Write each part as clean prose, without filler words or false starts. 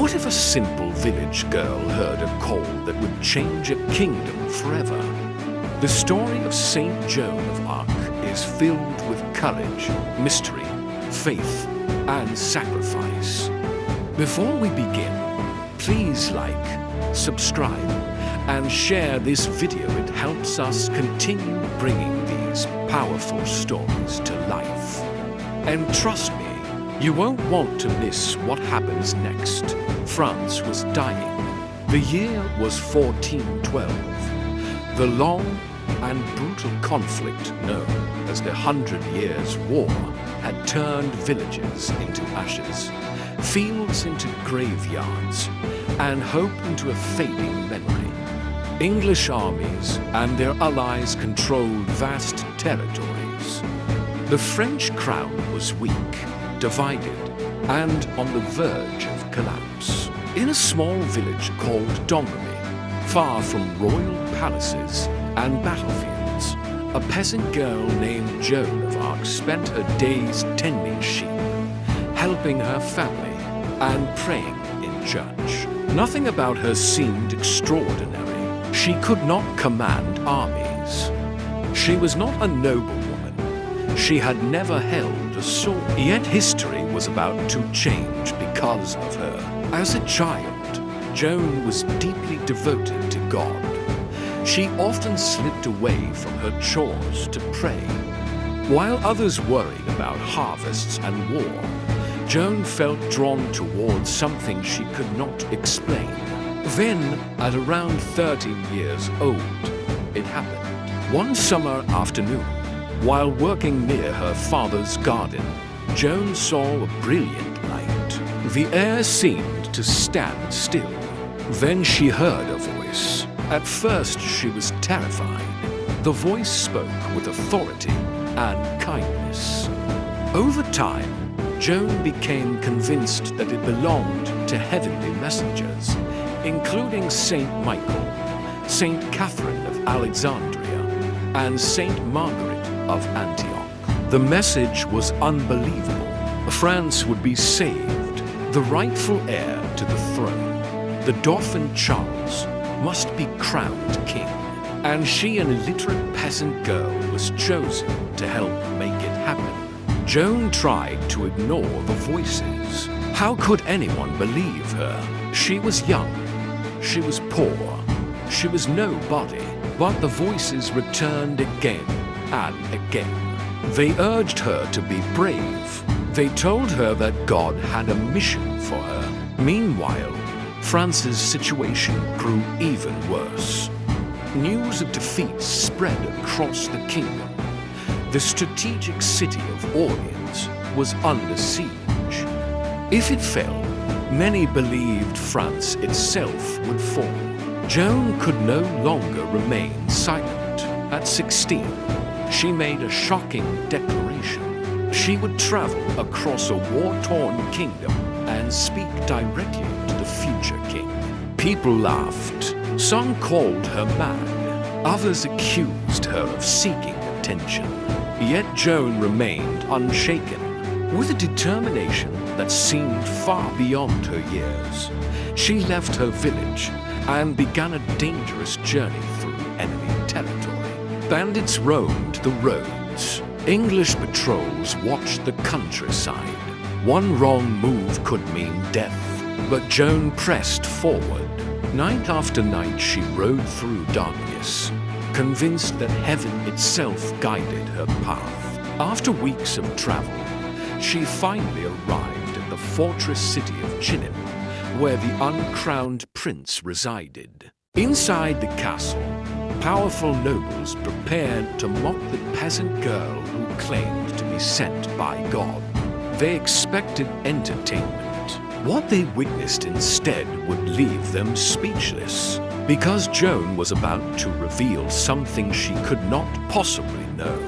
What if a simple village girl heard a call that would change a kingdom forever? The story of Saint Joan of Arc is filled with courage, mystery, faith, and sacrifice. Before we begin, please like, subscribe, and share this video. It helps us continue bringing these powerful stories to life. And trust me, you won't want to miss what happens next. France was dying. The year was 1412. The long and brutal conflict known as the 100 Years' War had turned villages into ashes, fields into graveyards, and hope into a fading memory. English armies and their allies controlled vast territories. The French crown was weak, divided, and on the verge of collapse. In a small village called Domremy, far from royal palaces and battlefields, a peasant girl named Joan of Arc spent her days tending sheep, helping her family, and praying in church. Nothing about her seemed extraordinary. She could not command armies. She was not a noble woman. She had never held a sword. Yet history was about to change because of her. As a child, Joan was deeply devoted to God. She often slipped away from her chores to pray. While others worried about harvests and war, Joan felt drawn towards something she could not explain. Then, at around 13 years old, it happened. One summer afternoon, while working near her father's garden, Joan saw a brilliant light. The air seemed to stand still. Then she heard a voice. At first, she was terrified. The voice spoke with authority and kindness. Over time, Joan became convinced that it belonged to heavenly messengers, including Saint Michael, Saint Catherine of Alexandria, and Saint Margaret of Antioch. The message was unbelievable. France would be saved. The rightful heir to the throne, the Dauphin Charles, must be crowned king. And she, an illiterate peasant girl, was chosen to help make it happen. Joan tried to ignore the voices. How could anyone believe her? She was young. She was poor. She was nobody. But the voices returned again and again. They urged her to be brave. They told her that God had a mission for her. Meanwhile, France's situation grew even worse. News of defeat spread across the kingdom. The strategic city of Orleans was under siege. If it fell, many believed France itself would fall. Joan could no longer remain silent. At 16, she made a shocking declaration. She would travel across a war-torn kingdom and speak directly to the future king. People laughed. Some called her mad. Others accused her of seeking attention. Yet Joan remained unshaken. With a determination that seemed far beyond her years, she left her village and began a dangerous journey through enemy territory. Bandits roamed the roads. English patrols watched the countryside. One wrong move could mean death, but Joan pressed forward. Night after night she rode through darkness, convinced that heaven itself guided her path. After weeks of travel, she finally arrived at the fortress city of Chinin, where the uncrowned prince resided. Inside the castle, powerful nobles prepared to mock the peasant girl who claimed to be sent by God. They expected entertainment. What they witnessed instead would leave them speechless, because Joan was about to reveal something she could not possibly know.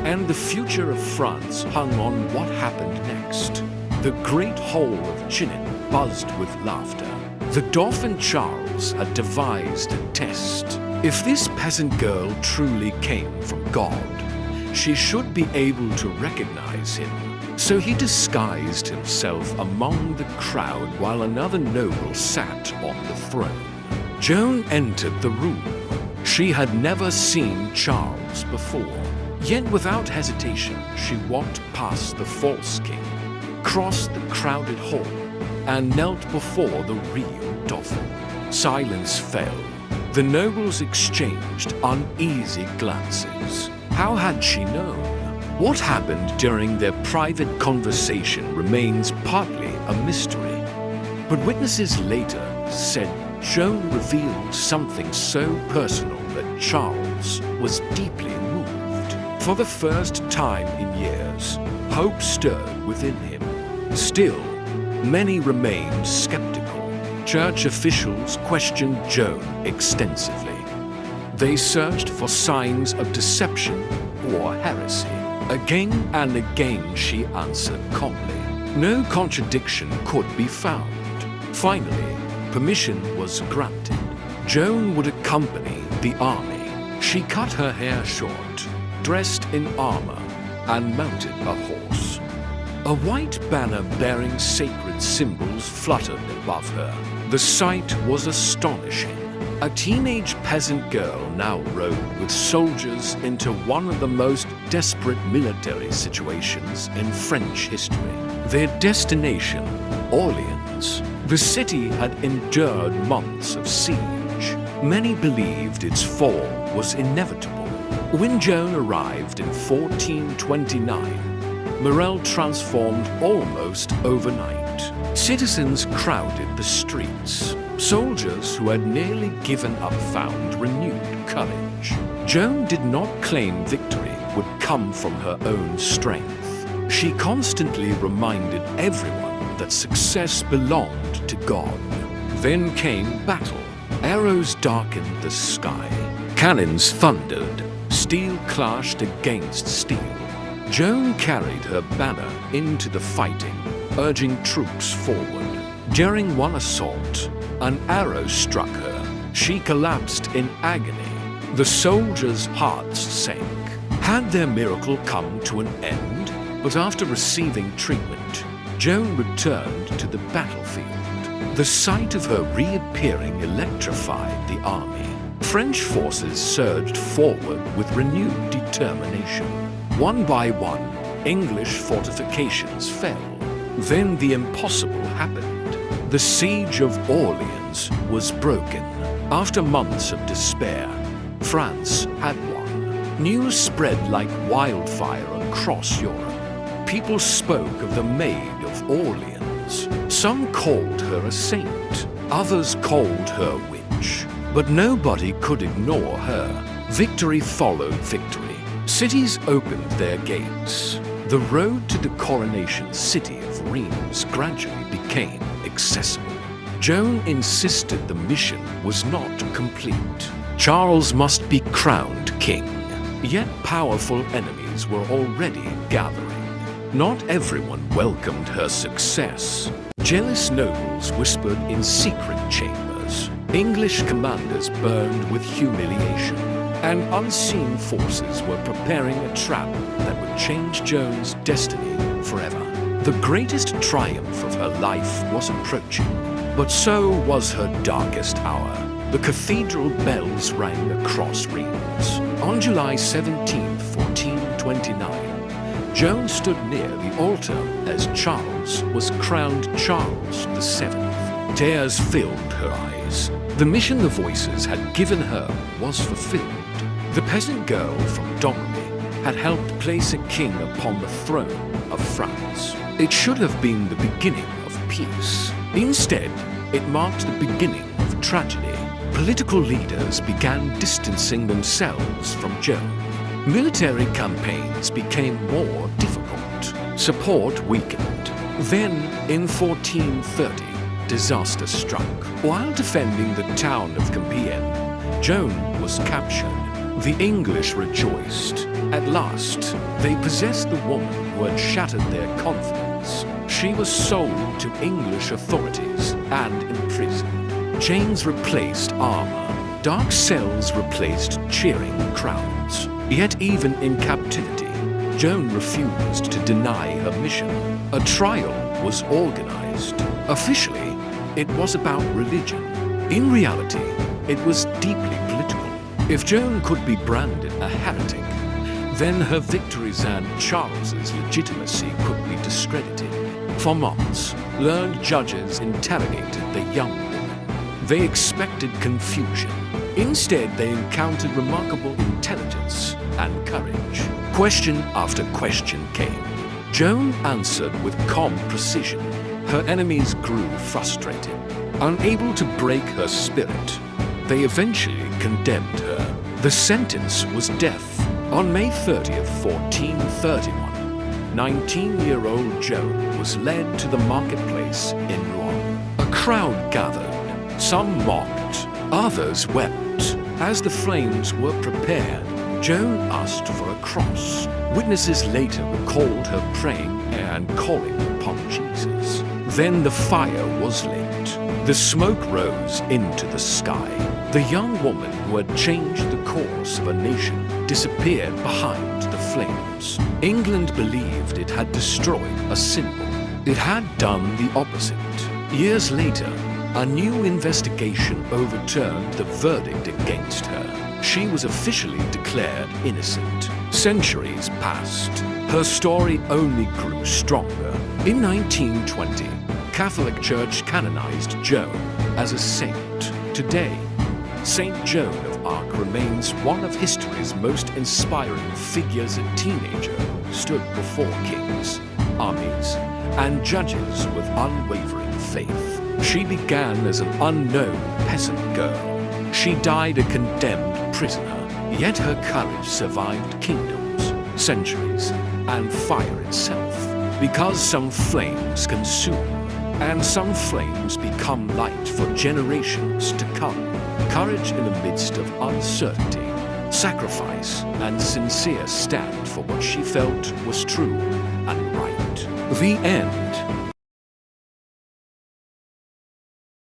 And the future of France hung on what happened next. The great hall of Chinin buzzed with laughter. The Dauphin Charles had devised a test. If this peasant girl truly came from God, she should be able to recognize him. So he disguised himself among the crowd while another noble sat on the throne. Joan entered the room. She had never seen Charles before. Yet without hesitation, she walked past the false king, crossed the crowded hall, and knelt before the real Dauphin. Silence fell. The nobles exchanged uneasy glances. How had she known? What happened during their private conversation remains partly a mystery. But witnesses later said Joan revealed something so personal that Charles was deeply moved. For the first time in years, hope stirred within him. Still, many remained skeptical. Church officials questioned Joan extensively. They searched for signs of deception or heresy. Again and again she answered calmly. No contradiction could be found. Finally, permission was granted. Joan would accompany the army. She cut her hair short, dressed in armor, and mounted a horse. A white banner bearing sacred symbols fluttered above her. The sight was astonishing. A teenage peasant girl now rode with soldiers into one of the most desperate military situations in French history. Their destination, Orleans. The city had endured months of siege. Many believed its fall was inevitable. When Joan arrived in 1429, Morale transformed almost overnight. Citizens crowded the streets. Soldiers who had nearly given up found renewed courage. Joan did not claim victory would come from her own strength. She constantly reminded everyone that success belonged to God. Then came battle. Arrows darkened the sky. Cannons thundered. Steel clashed against steel. Joan carried her banner into the fighting, urging troops forward. During one assault, an arrow struck her. She collapsed in agony. The soldiers' hearts sank. Had their miracle come to an end? But after receiving treatment, Joan returned to the battlefield. The sight of her reappearing electrified the army. French forces surged forward with renewed determination. One by one, English fortifications fell. Then the impossible happened. The siege of Orleans was broken. After months of despair, France had won. News spread like wildfire across Europe. People spoke of the Maid of Orleans. Some called her a saint. Others called her witch. But nobody could ignore her. Victory followed victory. Cities opened their gates. The road to the coronation city of Reims gradually became accessible. Joan insisted the mission was not complete. Charles must be crowned king. Yet powerful enemies were already gathering. Not everyone welcomed her success. Jealous nobles whispered in secret chambers. English commanders burned with humiliation. And unseen forces were preparing a trap that would change Joan's destiny forever. The greatest triumph of her life was approaching, but so was her darkest hour. The cathedral bells rang across Reims. On July 17, 1429, Joan stood near the altar as Charles was crowned Charles VII. Tears filled her eyes. The mission the voices had given her was fulfilled. The peasant girl from Domremy had helped place a king upon the throne of France. It should have been the beginning of peace. Instead, it marked the beginning of tragedy. Political leaders began distancing themselves from Joan. Military campaigns became more difficult. Support weakened. Then, in 1430, disaster struck. While defending the town of Compiègne, Joan was captured. The English rejoiced. At last, they possessed the woman who had shattered their confidence. She was sold to English authorities and imprisoned. Chains replaced armor. Dark cells replaced cheering crowds. Yet even in captivity, Joan refused to deny her mission. A trial was organized. Officially, it was about religion. In reality, it was deeply political. If Joan could be branded a heretic, then her victories and Charles's legitimacy could be discredited. For months, learned judges interrogated the young woman. They expected confusion. Instead, they encountered remarkable intelligence and courage. Question after question came. Joan answered with calm precision. Her enemies grew frustrated. Unable to break her spirit, they eventually condemned her. The sentence was death. On May 30th, 1431, 19-year-old Joan was led to the marketplace in Rouen. A crowd gathered. Some mocked, others wept. As the flames were prepared, Joan asked for a cross. Witnesses later recalled her praying and calling upon Jesus. Then the fire was lit. The smoke rose into the sky. The young woman who had changed the course of a nation disappeared behind the flames. England believed it had destroyed a symbol. It had done the opposite. Years later, a new investigation overturned the verdict against her. She was officially declared innocent. Centuries passed. Her story only grew stronger. In 1920, Catholic Church canonized Joan as a saint. Today, Saint Joan of Arc remains one of history's most inspiring figures. A teenager stood before kings, armies, and judges with unwavering faith. She began as an unknown peasant girl. She died a condemned prisoner, yet her courage survived kingdoms, centuries, and fire itself. Because some flames consume, and some flames become light for generations to come. Courage in the midst of uncertainty, sacrifice, and sincere stand for what she felt was true and right. The end.